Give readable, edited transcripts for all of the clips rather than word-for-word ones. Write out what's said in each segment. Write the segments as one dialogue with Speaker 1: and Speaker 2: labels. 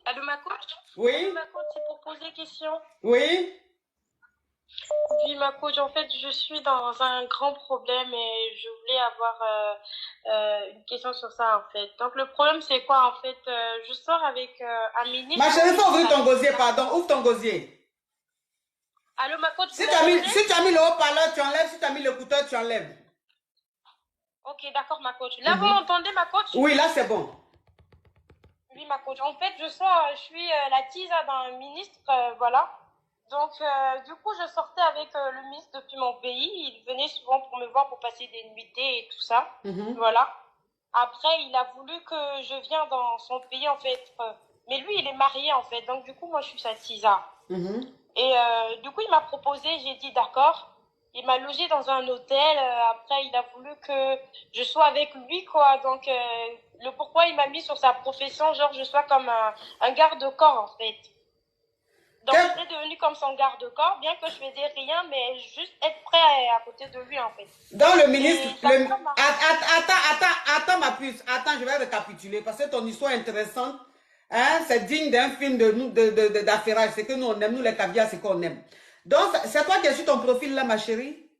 Speaker 1: Allô, ma coach? Allô,
Speaker 2: Oui,
Speaker 1: ma coach, c'est pour poser question.
Speaker 2: oui.
Speaker 1: Oui, ma coach, en fait, je suis dans un grand problème et je voulais avoir une question sur ça, en fait. Donc, le problème, c'est quoi, en fait? Je sors avec un
Speaker 2: Ma
Speaker 1: ministre, donc
Speaker 2: chérie, il
Speaker 1: je
Speaker 2: faut
Speaker 1: suis
Speaker 2: ouvrir
Speaker 1: sa
Speaker 2: ton gosier,
Speaker 1: Tisa.
Speaker 2: pardon. Ouvre ton gosier.
Speaker 1: Allô, ma coach,
Speaker 2: Si
Speaker 1: vous
Speaker 2: tu as mis,
Speaker 1: m'entendez?
Speaker 2: si tu as mis le haut-parleur, tu enlèves. Si tu as mis l'écouteur, tu enlèves.
Speaker 1: Ok, d'accord, ma coach. Là, vous
Speaker 2: Mhm.
Speaker 1: m'entendez, ma coach?
Speaker 2: Oui, là, c'est bon.
Speaker 1: Oui, ma coach. En fait, je suis la Tisa d'un ministre, voilà. Donc, du coup, je sortais avec le ministre depuis mon pays. Il venait souvent pour me voir pour passer des nuitées et tout ça.
Speaker 2: Mhm.
Speaker 1: Voilà. Après, il a voulu que je vienne dans son pays, en fait. Mais lui, il est marié, en fait. Donc, du coup, moi, je suis sa Tisa.
Speaker 2: Mhm.
Speaker 1: Et du coup, il m'a proposé, j'ai dit d'accord. Il m'a logé dans un hôtel. Après, il a voulu que je sois avec lui, quoi. Donc, le pourquoi il m'a mis sur sa profession, genre, je sois comme un garde-corps, en fait. Donc, je
Speaker 2: Que-
Speaker 1: serais devenue comme son garde-corps, bien que je faisais rien, mais juste être prêt à côté de lui, en fait.
Speaker 2: Dans le ministre,
Speaker 1: Et sa femme a...
Speaker 2: attends ma puce, attends, je vais récapituler parce que ton histoire est intéressante. Hein, c'est digne d'un film de nous, d'affairage. C'est que nous, on aime, nous, les caviars, c'est qu'on aime. Donc, c'est toi qui es sur ton profil là, ma chérie.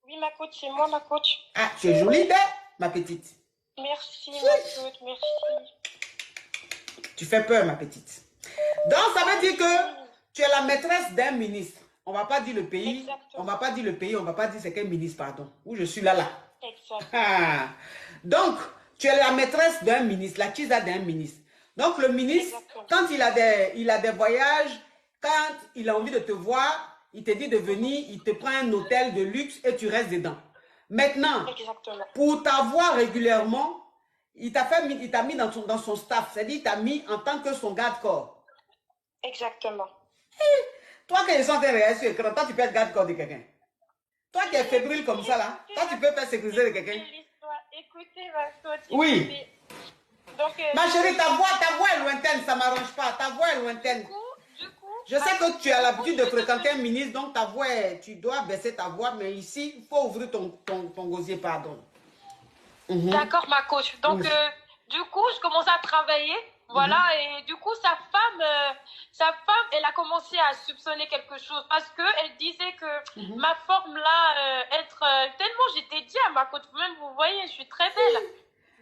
Speaker 1: Oui, ma coach, c'est moi, ma coach.
Speaker 2: Ah, tu es jolie, belle, ma petite.
Speaker 1: Merci, ma coach, merci.
Speaker 2: Tu fais peur, ma petite. Donc, ça veut dire que
Speaker 1: Merci.
Speaker 2: tu es la maîtresse d'un ministre. On ne va pas dire le pays. On ne va
Speaker 1: Exactement.
Speaker 2: pas dire le pays. On ne va pas dire c'est quel ministre, pardon. Où je suis là, là.
Speaker 1: Exact.
Speaker 2: Ah. Donc, tu es la maîtresse d'un ministre, la chisa d'un ministre. Donc, le ministre,
Speaker 1: Exactement.
Speaker 2: quand il a des voyages, quand il a envie de te voir, il te dit de venir, il te prend un hôtel de luxe et tu restes dedans. Maintenant,
Speaker 1: Exactement.
Speaker 2: pour t'avoir régulièrement, il t'a mis dans son staff, c'est-à-dire il t'a mis en tant que son garde-corps.
Speaker 1: Exactement.
Speaker 2: Toi, quand ils sont en train de regarder sur l'écran, toi, tu peux être garde-corps de quelqu'un. Toi qui es fébrile comme ça, là,
Speaker 1: Écoutez
Speaker 2: toi, tu
Speaker 1: ma
Speaker 2: peux faire
Speaker 1: coach,
Speaker 2: sécuriser de quelqu'un.
Speaker 1: écoutez l'histoire, écoutez ma coach,
Speaker 2: Oui.
Speaker 1: écoutez. Donc,
Speaker 2: Ma
Speaker 1: du coup,
Speaker 2: chérie, ta voix est lointaine, ça ne m'arrange pas. Ta voix est
Speaker 1: du
Speaker 2: lointaine.
Speaker 1: coup, du coup,
Speaker 2: Je
Speaker 1: ma
Speaker 2: sais que
Speaker 1: coach,
Speaker 2: tu as
Speaker 1: du coup,
Speaker 2: l'habitude
Speaker 1: je
Speaker 2: de
Speaker 1: suis
Speaker 2: fréquenter un
Speaker 1: devenue...
Speaker 2: ministre, donc ta voix, tu dois baisser ta voix, mais ici, il faut ouvrir ton gosier, pardon. Mhm.
Speaker 1: D'accord, ma coach. Donc,
Speaker 2: Oui.
Speaker 1: du coup, je commençais à travailler. Voilà,
Speaker 2: Mhm.
Speaker 1: et du coup, sa femme, elle a commencé à soupçonner quelque chose parce que elle disait que
Speaker 2: Mhm.
Speaker 1: ma forme là, tellement j'étais dit à ma coach, même vous voyez, je suis très belle.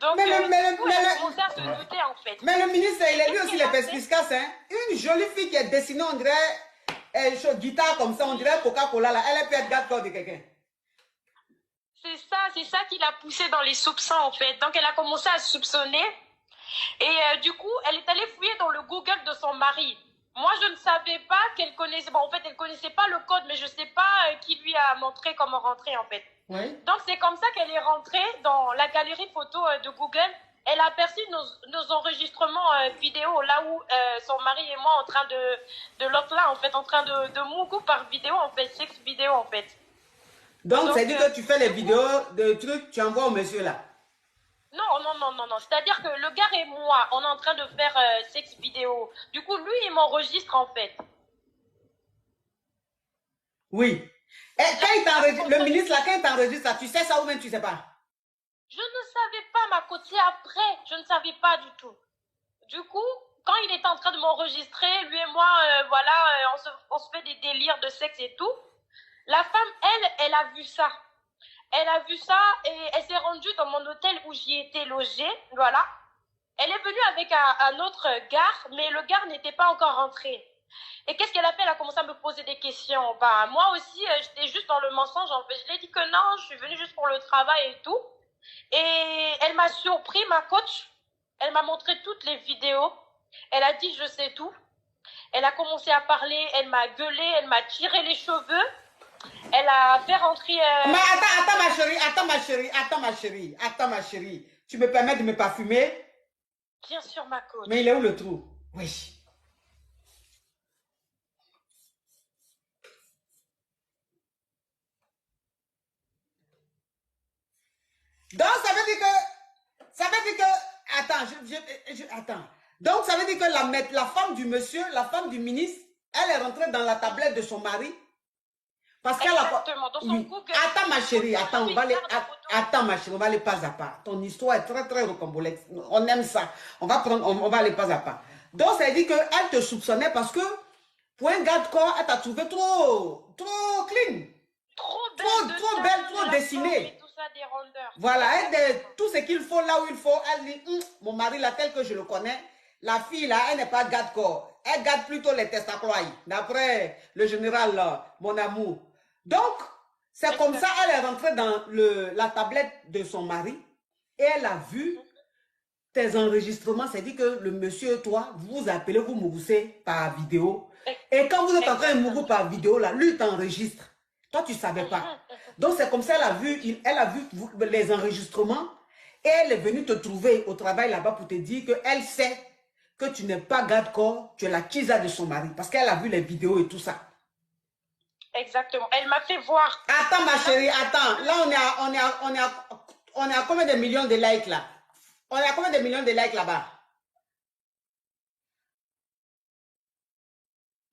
Speaker 1: Donc,
Speaker 2: Mais le, mais
Speaker 1: du
Speaker 2: le-
Speaker 1: coup,
Speaker 2: mais
Speaker 1: elle a commencé à se
Speaker 2: le-
Speaker 1: douter en fait.
Speaker 2: mais le ministre, il est lui
Speaker 1: Qu'est-ce
Speaker 2: aussi
Speaker 1: qu'elle
Speaker 2: les
Speaker 1: a fait?
Speaker 2: pesquiscas, hein. Une jolie fille qui est dessinée, on dirait, guitare comme ça, on dirait Coca-Cola, là. Elle peut être garde-corps de quelqu'un.
Speaker 1: C'est ça qui l'a poussée dans les soupçons en fait. Donc, elle a commencé à soupçonner. Et du coup, elle est allée fouiller dans le Google de son mari. Moi, je ne savais pas qu'elle connaissait. Bon, en fait, elle connaissait pas le code, mais je ne sais pas qui lui a montré comment rentrer, en fait.
Speaker 2: Oui.
Speaker 1: Donc, c'est comme ça qu'elle est rentrée dans la galerie photo de Google. Elle a aperçu nos enregistrements vidéo, là où son mari et moi, en train de l'autre là, en fait, en train de mougou par vidéo, en fait, sexe vidéo, en fait.
Speaker 2: Donc, c'est
Speaker 1: Donc,
Speaker 2: dit que tu fais les
Speaker 1: du coup,
Speaker 2: vidéos de trucs, tu envoies au monsieur là.
Speaker 1: non, non, non, non, non. C'est-à-dire que le gars et moi, on est en train de faire sexe vidéo. Du coup, lui, il m'enregistre en fait.
Speaker 2: Oui. Et quand il
Speaker 1: Donc,
Speaker 2: t'enregistre,
Speaker 1: comme
Speaker 2: le
Speaker 1: ça,
Speaker 2: ministre là, quand il t'enregistre là, tu sais ça ou même tu sais pas?
Speaker 1: je ne savais pas ma côté après. Je ne savais pas du tout. Du coup, quand il était en train de m'enregistrer, lui et moi, voilà, on se fait des délires de sexe et tout. La femme, elle a vu ça. Elle a vu ça et elle s'est rendue dans mon hôtel où j'y étais logée. Voilà. Elle est venue avec un autre gars, mais le gars n'était pas encore rentré. Et qu'est-ce qu'elle a fait? Elle a commencé à me poser des questions. Bah, moi aussi, j'étais juste dans le mensonge. En fait, je lui ai dit que non, je suis venue juste pour le travail et tout. Et elle m'a surpris, ma coach. Elle m'a montré toutes les vidéos. Elle a dit, je sais tout. Elle a commencé à parler, elle m'a gueulé, elle m'a tiré les cheveux. Elle a fait rentrer...
Speaker 2: Mais attends, ma chérie, attends ma chérie. Tu me permets de me parfumer?
Speaker 1: Bien sûr, ma
Speaker 2: Mais il
Speaker 1: coach.
Speaker 2: est où le trou? Oui. Donc, attends, attends. Donc, ça veut dire que la femme du monsieur, la femme du ministre, elle est rentrée dans la tablette de son mari. Parce qu'elle a pas...
Speaker 1: Exactement, dans son
Speaker 2: Oui.
Speaker 1: Google.
Speaker 2: Attends, ma
Speaker 1: Google,
Speaker 2: chérie, attends,
Speaker 1: je regarde la photo.
Speaker 2: attends, ma chérie, on va aller pas à pas. Ton histoire est très, très rocambolesque. On aime ça. On va aller pas à pas. Donc, ça dit qu'elle te soupçonnait parce que pour un garde corps, elle t'a trouvé trop clean. Trop belle, trop dessinée.
Speaker 1: Tout ça, des rondeurs.
Speaker 2: Voilà, tout ce qu'il faut là où il faut. Elle dit, mon mari là, tel que je le connais, la fille là, elle n'est pas garde corps. Elle garde plutôt les testaclois, d'après le général mon amour. Donc, c'est comme ça, elle est rentrée dans la tablette de son mari et elle a vu tes enregistrements. C'est dit que le monsieur et toi, vous vous appelez, vous mouroussez par vidéo. Et quand vous êtes en train de mourir par vidéo, là, lui t'enregistre. Toi, tu ne savais pas. Donc, c'est comme ça, elle a vu les enregistrements et elle est venue te trouver au travail là-bas pour te dire qu'elle sait que tu n'es pas garde-corps, tu es la kisa de son mari. Parce qu'elle a vu les vidéos et tout ça.
Speaker 1: Exactement. Elle m'a fait voir.
Speaker 2: Attends, ma chérie, attends. Là, on est à combien de millions de likes là? On est à combien de millions de likes là-bas?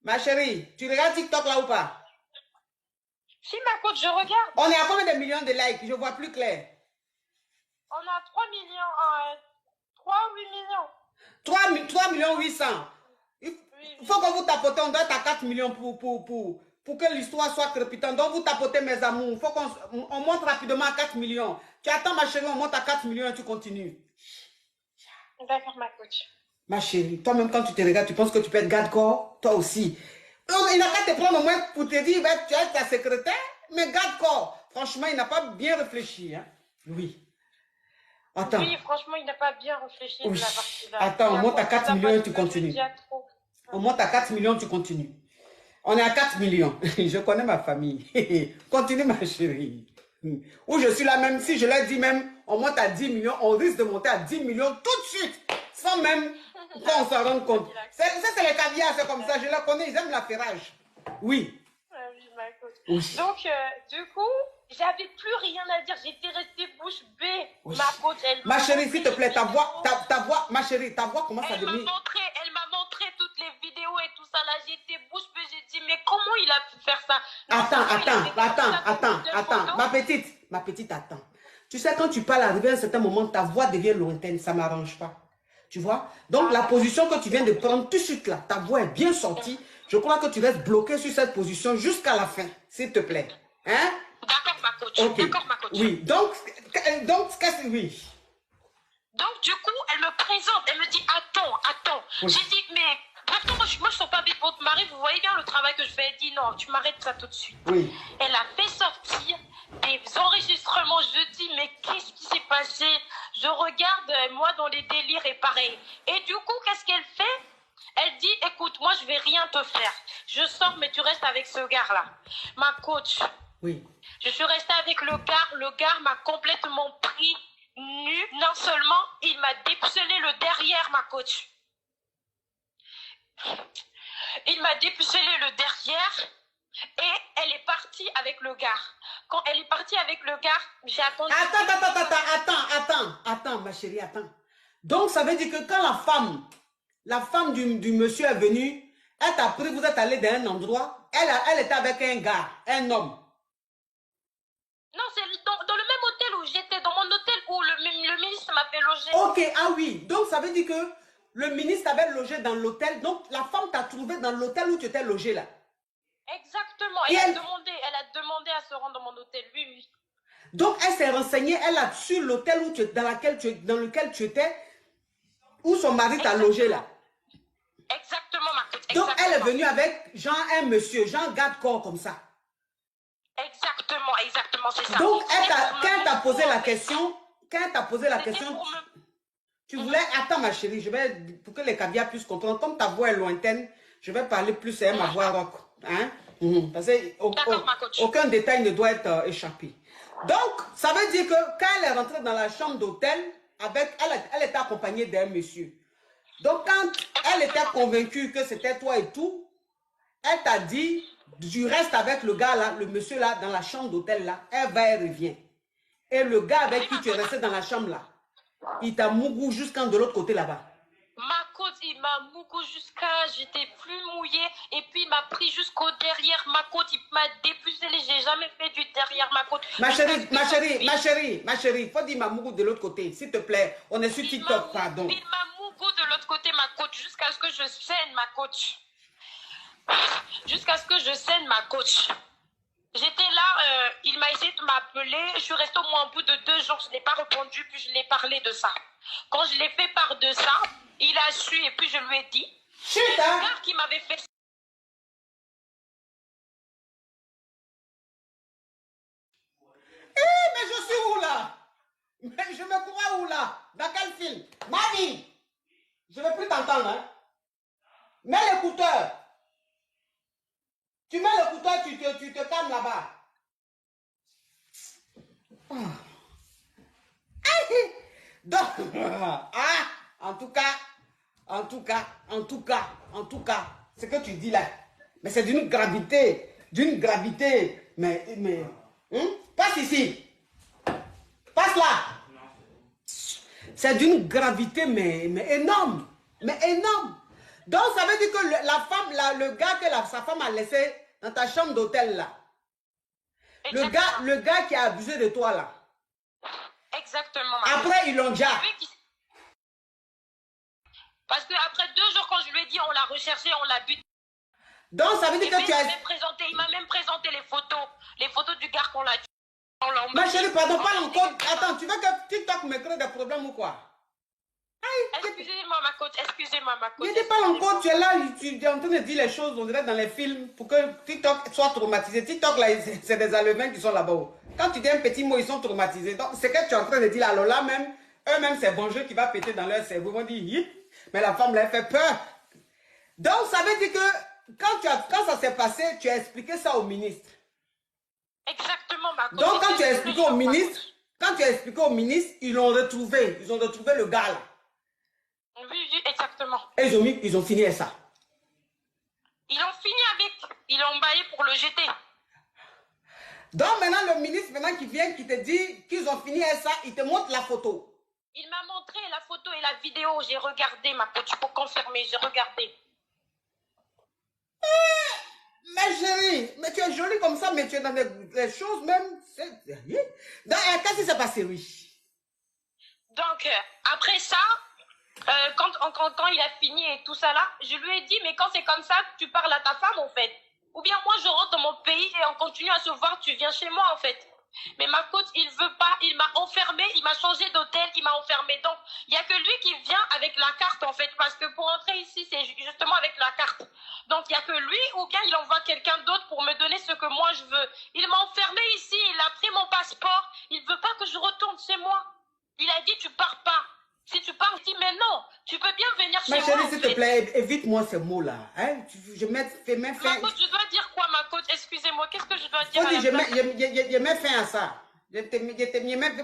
Speaker 2: Ma chérie, tu regardes TikTok là ou pas?
Speaker 1: Si, ma coach, je regarde.
Speaker 2: On est à combien de millions de likes? Je vois plus clair.
Speaker 1: On a 3 millions, 3 ou 8 millions.
Speaker 2: 3 millions 800. Il faut que vous tapotez, on doit être à 4 millions pour que l'histoire soit crépitante. Donc vous tapotez mes amours. Il faut qu'on monte rapidement à 4 millions. Tu attends ma chérie, on monte à 4 millions et tu continues.
Speaker 1: D'accord, ma coach.
Speaker 2: Ma chérie, toi-même quand tu te regardes, tu penses que tu peux être garde-corps? Toi aussi. Il n'a qu'à te prendre au moins pour te dire, ben, tu es ta secrétaire, mais garde-corps. Franchement, il n'a pas bien réfléchi. Hein? Oui. Attends.
Speaker 1: Oui, franchement, il n'a pas bien réfléchi.
Speaker 2: Oui.
Speaker 1: De la partie là.
Speaker 2: Attends, on monte à 4 millions et tu continues. On monte à 4 millions, tu continues. On est à 4 millions. Je connais ma famille. Continue, ma chérie. Ou je suis là même, si je leur dis même, on monte à 10 millions, on risque de monter à 10 millions tout de suite. Sans même qu'on s'en rende compte. Ça, c'est les caviars, c'est comme ça. Je les connais, ils aiment la ferrage. Oui.
Speaker 1: Oui. Donc, du coup, j'avais plus rien à dire. J'étais restée bouche bée.
Speaker 2: Oui.
Speaker 1: Ma coach,
Speaker 2: ma chérie, s'il te plaît, ta voix, ma chérie, ta voix, comment ça devient?
Speaker 1: Elle m'a montré toutes les vidéos et tout ça. Là, j'étais bouche bée. J'ai dit, mais comment il a pu faire ça?
Speaker 2: Attends. Ma petite, attends. Tu sais, quand tu parles, arrivé à un certain moment, ta voix devient lointaine. Ça ne m'arrange pas. Tu vois? Donc, la position que tu viens de prendre tout de suite là, ta voix est bien sortie. Je crois que tu restes bloqué sur cette position jusqu'à la fin, s'il te plaît. Hein?
Speaker 1: D'accord, ma coach.
Speaker 2: Okay.
Speaker 1: D'accord, ma coach.
Speaker 2: Oui, donc, oui.
Speaker 1: Donc, du coup, elle me présente, elle me dit, attends. Oui. J'ai dit, mais, pourtant, moi, je ne sens pas bien votre mari, vous voyez bien le travail que je fais. Elle dit, non, tu m'arrêtes ça tout de suite.
Speaker 2: Oui.
Speaker 1: Elle a fait sortir des enregistrements. Je dis, mais qu'est-ce qui s'est passé? Je regarde, moi, dans les délires et pareil. Et du coup, qu'est-ce qu'elle fait? Elle dit, écoute, moi, je vais rien te faire. Je sors, mais tu restes avec ce gars-là. Ma coach.
Speaker 2: Oui.
Speaker 1: Je suis restée avec le gars m'a complètement pris nu. Non seulement, il m'a dépucelé le derrière, ma coach. Il m'a dépucelé le derrière et elle est partie avec le gars. Quand elle est partie avec le gars, j'ai attendu...
Speaker 2: Attends, ma chérie, attends. Donc, ça veut dire que quand la femme du monsieur est venue, elle t'a pris, vous êtes allé dans un endroit, elle était avec un gars, un homme.
Speaker 1: Non, c'est dans le même hôtel où j'étais, dans mon hôtel où le ministre m'a fait loger.
Speaker 2: Ok, ah oui. Donc, ça veut dire que le ministre avait logé dans l'hôtel. Donc, la femme t'a trouvé dans l'hôtel où tu étais logé là.
Speaker 1: Exactement. Elle a demandé à se rendre dans mon hôtel. Oui.
Speaker 2: Donc, elle s'est renseignée, elle a su l'hôtel dans lequel tu étais, où son mari t'a logé là.
Speaker 1: Exactement, ma coach.
Speaker 2: Donc, elle est venue avec un monsieur, garde-corps comme ça.
Speaker 1: Exactement, c'est ça.
Speaker 2: Donc, quand elle t'a posé la question, tu voulais... Attends, ma chérie, pour que les caviars puissent comprendre, comme ta voix est lointaine, je vais parler plus à ma voix rock. Hein? Parce que aucun détail ne doit être échappé. Donc, ça veut dire que quand elle est rentrée dans la chambre d'hôtel, elle était accompagnée d'un monsieur. Donc, quand elle était convaincue que c'était toi et tout, elle t'a dit... Tu restes avec le gars là, le monsieur là, dans la chambre d'hôtel là, elle va et revient. Et le gars avec qui tu es resté dans la chambre là, il t'a mougou jusqu'en de l'autre côté là-bas.
Speaker 1: Ma côte, il m'a mougou jusqu'à, j'étais plus mouillée, et puis il m'a pris jusqu'au derrière ma côte, il m'a dépucelé, j'ai jamais fait du derrière ma côte.
Speaker 2: Ma chérie, faut dire ma mougou de l'autre côté, s'il te plaît, on est sur TikTok, pardon.
Speaker 1: Il m'a mougou de l'autre côté, ma côte, jusqu'à ce que je je scène ma coach. Jusqu'à ce que je scène ma coach. J'étais là, il m'a essayé de m'appeler. Je suis restée au moins au bout de 2 jours. Je n'ai pas répondu, puis je lui ai parlé de ça. Quand je l'ai fait part de ça, il a su et puis je lui ai dit. C'est le gars qui m'avait fait ça.
Speaker 2: Mais je suis où là? Mais je me crois où là? Dans quel film? Mami, je ne veux plus t'entendre. Hein? Mets l'écouteur. Tu mets l'écouteur, tu te calmes là-bas. Donc, en tout cas, ce que tu dis là, mais c'est d'une gravité, mais, passe ici, passe là. C'est d'une gravité, mais énorme, Donc, ça veut dire que la femme, le gars que sa femme a laissé dans ta chambre d'hôtel là, le gars qui a abusé de toi là.
Speaker 1: Exactement.
Speaker 2: Après, ils l'ont déjà.
Speaker 1: Parce qu'après 2 jours, quand je lui ai dit, on l'a recherché, on l'a buté.
Speaker 2: Donc, ça veut dire que tu as...
Speaker 1: Il m'a même présenté les photos du gars qu'on l'a tué.
Speaker 2: Ma chérie, pardon, parle encore. Attends, tu veux que TikTok me crée des problèmes ou quoi?
Speaker 1: Excusez-moi, ma coach,
Speaker 2: Je dis pas encore, tu es là, tu es en train de dire les choses, on dirait dans les films, pour que TikTok soit traumatisé. TikTok, là, c'est des alevins qui sont là-bas. Quand tu dis un petit mot, ils sont traumatisés. Donc, c'est que tu es en train de dire là, alors là même, eux-mêmes, c'est bon jeu qui va péter dans leur cerveau. Ils vont dire, hip, mais la femme, là, elle fait peur. Donc, ça veut dire que quand ça s'est passé, tu as expliqué ça au ministre.
Speaker 1: Exactement, ma coach.
Speaker 2: Donc, quand tu as expliqué au ministre, ils l'ont retrouvé. Ils ont retrouvé le gars là.
Speaker 1: Oui, exactement.
Speaker 2: Et ils ont fini avec ça.
Speaker 1: Ils ont fini avec. Ils l'ont baillé pour le jeter.
Speaker 2: Donc maintenant, le ministre qui vient, qui te dit qu'ils ont fini avec ça, il te montre la photo.
Speaker 1: Il m'a montré la photo et la vidéo. J'ai regardé, ma coach, pour confirmer. J'ai regardé.
Speaker 2: Mais chérie, mais tu es jolie comme ça, mais tu es dans les choses même. Qu'est-ce qui s'est passé, oui?
Speaker 1: Donc, après ça... quand il a fini et tout ça là, je lui ai dit, mais quand c'est comme ça, tu parles à ta femme en fait. Ou bien moi je rentre dans mon pays et on continue à se voir, tu viens chez moi en fait. Mais ma coach, il veut pas, il m'a enfermé, il m'a changé d'hôtel, il m'a enfermé. Donc, il n'y a que lui qui vient avec la carte en fait, parce que pour entrer ici, c'est justement avec la carte. Donc, il n'y a que lui, ou bien il envoie quelqu'un d'autre pour me donner ce que moi je veux. Il m'a enfermé ici, il a pris mon passeport, il ne veut pas que je retourne chez moi. Il a dit, tu pars pas. Si tu pars, je dis, mais non, tu peux bien venir chez moi.
Speaker 2: Ma chérie, s'il te plaît, évite-moi ces mots-là. Hein?
Speaker 1: Ma coach, je dois dire quoi, ma coach? Excusez-moi, qu'est-ce que je dois dire?
Speaker 2: Je mets fin à ça.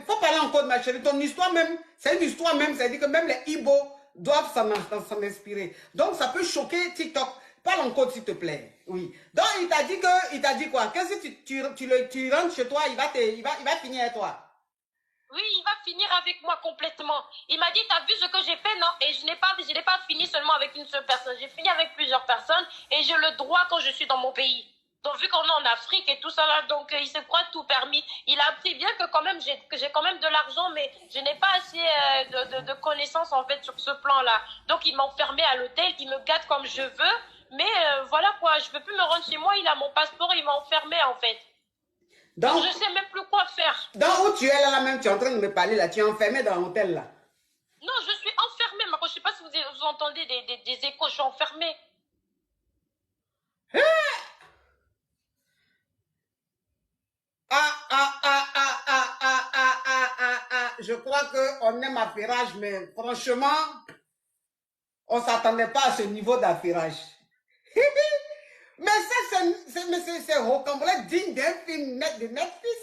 Speaker 2: Faut parler encore de ma chérie. Ton histoire même, c'est une histoire même, c'est-à-dire que même les Ibo doivent s'en inspirer. Donc, ça peut choquer TikTok. Parle encore, s'il te plaît. Oui. Donc, il t'a dit quoi? Que si tu rentres chez toi, il va finir avec toi.
Speaker 1: Oui, il va finir avec moi complètement. Il m'a dit, t'as vu ce que j'ai fait? Non, et je n'ai pas fini seulement avec une seule personne. J'ai fini avec plusieurs personnes et j'ai le droit quand je suis dans mon pays. Donc, vu qu'on est en Afrique et tout ça là, donc il se croit tout permis. Il a appris bien que quand même, j'ai quand même de l'argent, mais je n'ai pas assez de connaissances en fait sur ce plan-là. Donc, il m'a enfermé à l'hôtel, il me gâte comme je veux. Mais voilà quoi, je ne peux plus me rendre chez moi, il a mon passeport, il m'a enfermé en fait. Donc, je ne sais même plus quoi faire.
Speaker 2: Donc, où tu es là même, tu es en train de me parler là, tu es enfermé dans l'hôtel là.
Speaker 1: Non, je suis enfermée, je ne sais pas si vous entendez des échos, je suis enfermée.
Speaker 2: Je crois qu'on aime affairage, mais franchement, on ne s'attendait pas à ce niveau d'affairage. Mais c'est rocambolesque digne d'un film de Netflix.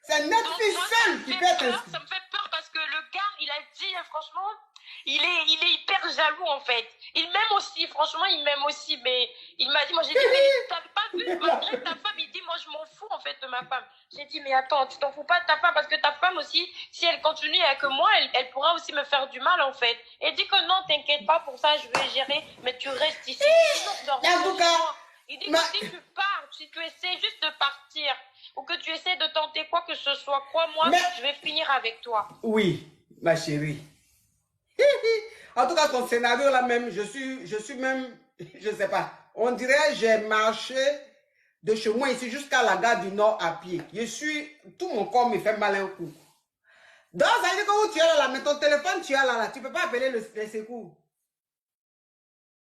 Speaker 2: C'est Netflix seul qui peut être...
Speaker 1: Ça me fait peur parce que le gars, il a dit, franchement, il est hyper jaloux en fait. Il m'aime aussi, franchement, il m'aime aussi. Mais il m'a dit, moi j'ai dit, mais t'as pas vu, malgré ta femme, il dit, moi je m'en fous en fait de ma femme. J'ai dit, mais attends, tu t'en fous pas de ta femme parce que ta femme aussi, si elle continue avec moi, elle pourra aussi me faire du mal en fait. Et dit que non, t'inquiète pas, pour ça je vais gérer, mais tu restes ici.
Speaker 2: En tout cas,
Speaker 1: il dit que si tu pars, si tu essaies juste de partir, ou que tu essaies de tenter quoi que ce soit, crois-moi, je vais finir avec toi.
Speaker 2: Oui, ma chérie. En tout cas, ton scénario là même, je suis même, je sais pas. On dirait j'ai marché de chez moi ici jusqu'à la gare du Nord à pied. Tout mon corps me fait mal un coup. Donc, ça veut dire que où tu es là, mais ton téléphone, tu es là, tu peux pas appeler les secours.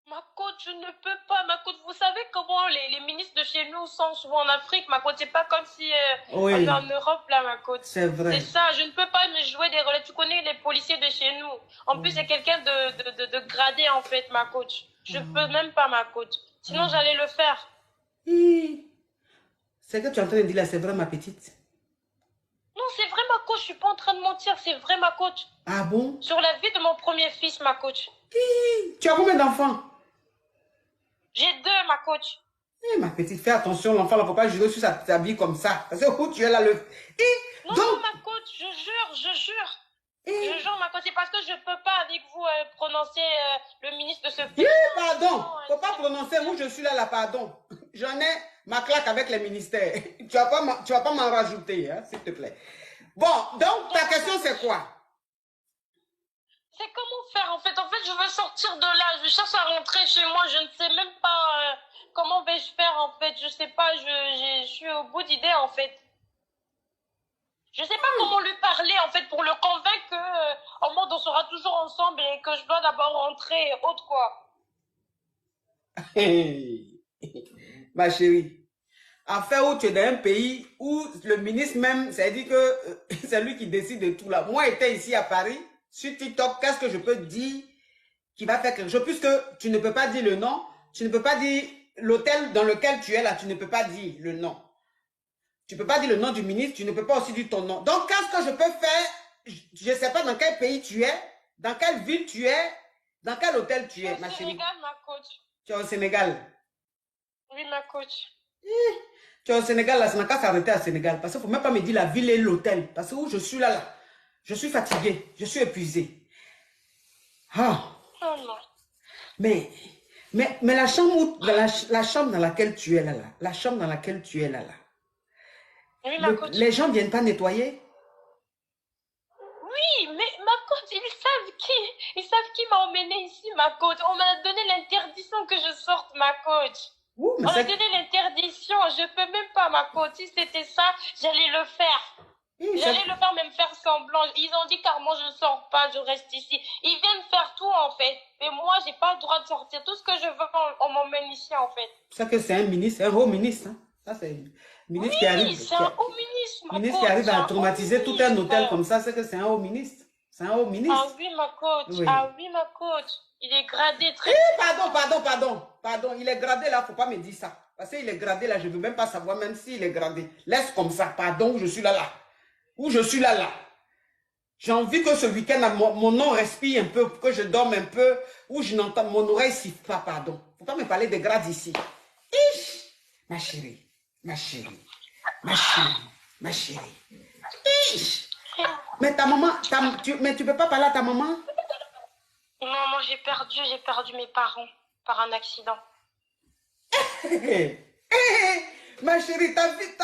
Speaker 1: Ma coach, je ne peux pas, ma coach. Vous savez comment les ministres de chez nous sont souvent en Afrique, ma coach. C'est pas comme si on
Speaker 2: Oui,
Speaker 1: est en Europe, là, ma coach.
Speaker 2: c'est vrai.
Speaker 1: C'est ça, je ne peux pas me jouer des rôles. Tu connais les policiers de chez nous. En plus, c'est quelqu'un de gradé, en fait, ma coach. Je peux même pas, ma coach. Sinon, j'allais le faire.
Speaker 2: C'est que tu es en train de dire là, c'est vrai, ma petite.
Speaker 1: Non, c'est vrai, ma coach. Je suis pas en train de mentir. C'est vrai, ma coach.
Speaker 2: Ah bon?
Speaker 1: Sur la vie de mon premier fils, ma coach.
Speaker 2: Tu as combien d'enfants?
Speaker 1: J'ai 2, ma coach.
Speaker 2: Ma petite, fais attention, l'enfant, il ne faut pas jurer sur sa vie comme ça. Parce que où tu es là,
Speaker 1: Non,
Speaker 2: donc...
Speaker 1: non, ma coach, je jure, je jure. Je jure, ma coach, c'est parce que je ne peux pas avec vous prononcer le ministre de ce pays.
Speaker 2: Pardon, il ne faut pas prononcer, où je suis là, pardon. J'en ai ma claque avec les ministères. Tu vas pas m'en rajouter, hein, s'il te plaît. Bon, donc ta question, c'est quoi?
Speaker 1: C'est comment faire, en fait. En fait, je veux sortir de là. Je cherche à rentrer chez moi. Je ne sais même pas comment vais-je faire, en fait. Je ne sais pas, je suis au bout d'idées, en fait. Je ne sais pas comment lui parler, en fait, pour le convaincre qu'en mode on sera toujours ensemble et que je dois d'abord rentrer et autre, quoi.
Speaker 2: Ma chérie, affaire où tu es dans un pays où le ministre même, ça dit que c'est lui qui décide de tout là. Moi, j'étais ici à Paris, sur TikTok, qu'est-ce que je peux dire qui va faire quelque chose? Puisque tu ne peux pas dire le nom, tu ne peux pas dire l'hôtel dans lequel tu es là, tu ne peux pas dire le nom. Tu ne peux pas dire le nom du ministre, tu ne peux pas aussi dire ton nom. Donc, qu'est-ce que je peux faire? Je ne sais pas dans quel pays tu es, dans quelle ville tu es, dans quel hôtel tu es, ma chérie.
Speaker 1: Au Sénégal, ma coach.
Speaker 2: Tu es au Sénégal.
Speaker 1: Oui, ma coach.
Speaker 2: Tu es au Sénégal, là, ça n'a qu'à s'arrêter à Sénégal. Parce qu'il ne faut même pas me dire la ville et l'hôtel. Parce que où je suis là, je suis fatiguée, je suis épuisée. Ah.
Speaker 1: Oh non.
Speaker 2: Mais la chambre, la chambre dans laquelle tu es là, la chambre dans laquelle tu es là.
Speaker 1: Oui, ma coach.
Speaker 2: Les gens ne viennent pas nettoyer?
Speaker 1: Oui, mais ma coach, ils savent qui m'a emmené ici, ma coach. On m'a donné l'interdiction que je sorte, ma coach.
Speaker 2: Ouh,
Speaker 1: On m'a donné l'interdiction, je peux même pas, ma coach. Si c'était ça, j'allais le faire. J'allais le faire, même faire semblant. Ils ont dit carrément, je ne sors pas, je reste ici. Ils viennent faire tout, en fait. Mais moi, j'ai pas le droit de sortir. Tout ce que je veux, on m'emmène ici, en fait.
Speaker 2: C'est ça que c'est un ministre, un haut ministre. Hein? Ça, c'est un ministre qui arrive.
Speaker 1: Oui, c'est un haut ministre, ma
Speaker 2: ministre
Speaker 1: coach.
Speaker 2: Qui arrive à traumatiser tout un hôtel comme ça, c'est que c'est un haut ministre. C'est un haut ministre.
Speaker 1: Ah oui, ma coach. Oui. Ah oui, ma coach. Il est gradé très...
Speaker 2: Pardon. Il est gradé là, faut pas me dire ça. Parce qu'il est gradé là, je ne veux même pas savoir même s'il est gradé. Laisse comme ça, pardon, où je suis là. Où je suis là. J'ai envie que ce week-end, mon nom respire un peu, que je dorme un peu, où je n'entends, mon oreille siffle pas, pardon. Faut pas me parler de grades ici. Ish! Ma chérie. Ish! Mais ta maman, mais tu peux pas parler à ta maman?
Speaker 1: Non, moi j'ai perdu mes parents par un accident.
Speaker 2: Ma chérie, ta vie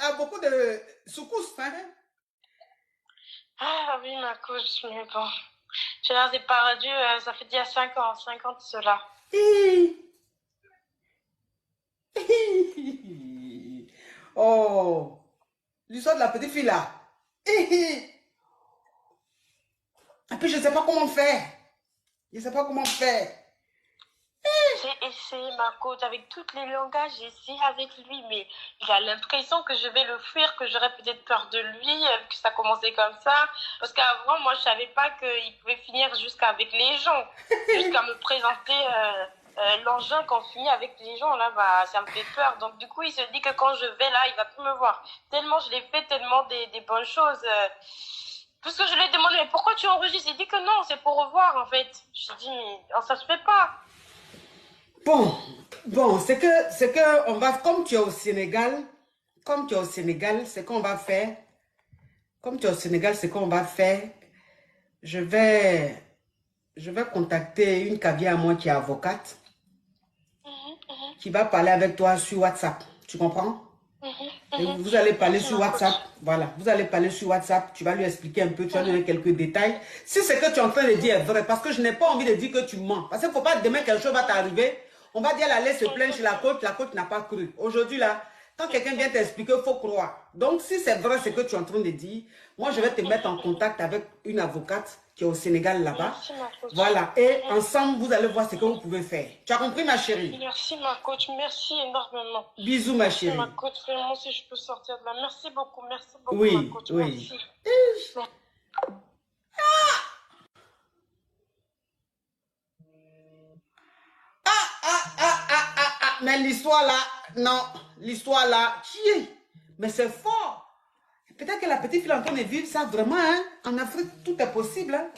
Speaker 2: a beaucoup de secousses, hein?
Speaker 1: Ah oui, ma coach, mais bon. Je les ai perdu, ça fait déjà 5 ans de cela.
Speaker 2: Oh, l'histoire de la petite fille là. Et puis je ne sais pas comment faire. J'ai
Speaker 1: essayé, ma coach, avec tous les langages, j'ai essayé avec lui, mais il a l'impression que je vais le fuir, que j'aurais peut-être peur de lui, que ça commençait comme ça. Parce qu'avant, moi, je savais pas qu'il pouvait finir jusqu'avec les gens, jusqu'à me présenter l'engin qu'on finit avec les gens, là, bah, ça me fait peur. Donc, du coup, il se dit que quand je vais là, il va plus me voir. Tellement je l'ai fait, tellement des bonnes choses. Parce que je lui ai demandé, mais pourquoi tu enregistres? Il dit que non, c'est pour revoir, en fait. J'ai dit, mais ça se fait pas.
Speaker 2: Bon, c'est que on va, comme tu es au Sénégal, c'est qu'on va faire, comme tu es au Sénégal, c'est qu'on va faire, je vais contacter une caviar à moi qui est avocate, qui va parler avec toi sur WhatsApp, tu comprends? Et vous allez parler
Speaker 1: Merci,
Speaker 2: sur
Speaker 1: ma
Speaker 2: WhatsApp.
Speaker 1: coach.
Speaker 2: Voilà, vous allez parler sur WhatsApp. Tu vas lui expliquer un peu, tu vas lui donner quelques détails. Si ce que tu es en train de dire est vrai, parce que je n'ai pas envie de dire que tu mens. Parce qu'il ne faut pas demain quelque chose va t'arriver. On va dire, elle allait se plaindre chez la coach n'a pas cru. Aujourd'hui, là, quand quelqu'un vient t'expliquer, il faut croire. Donc, si c'est vrai ce que tu es en train de dire, moi, je vais te mettre en contact avec une avocate qui est au Sénégal là-bas.
Speaker 1: Merci, ma coach.
Speaker 2: Voilà, et ensemble, vous allez voir ce que vous pouvez faire. Tu as compris, ma chérie?
Speaker 1: Merci, ma coach. Merci énormément.
Speaker 2: Bisous, ma
Speaker 1: Merci,
Speaker 2: chérie.
Speaker 1: ma coach. Vraiment, si je peux sortir de là. Merci beaucoup, ma
Speaker 2: Oui,
Speaker 1: coach.
Speaker 2: oui.
Speaker 1: Merci.
Speaker 2: Mais l'histoire là, non, l'histoire là, mais c'est fort. Peut-être que la petite fille est en train de vivre ça vraiment, hein. En Afrique, tout est possible, hein.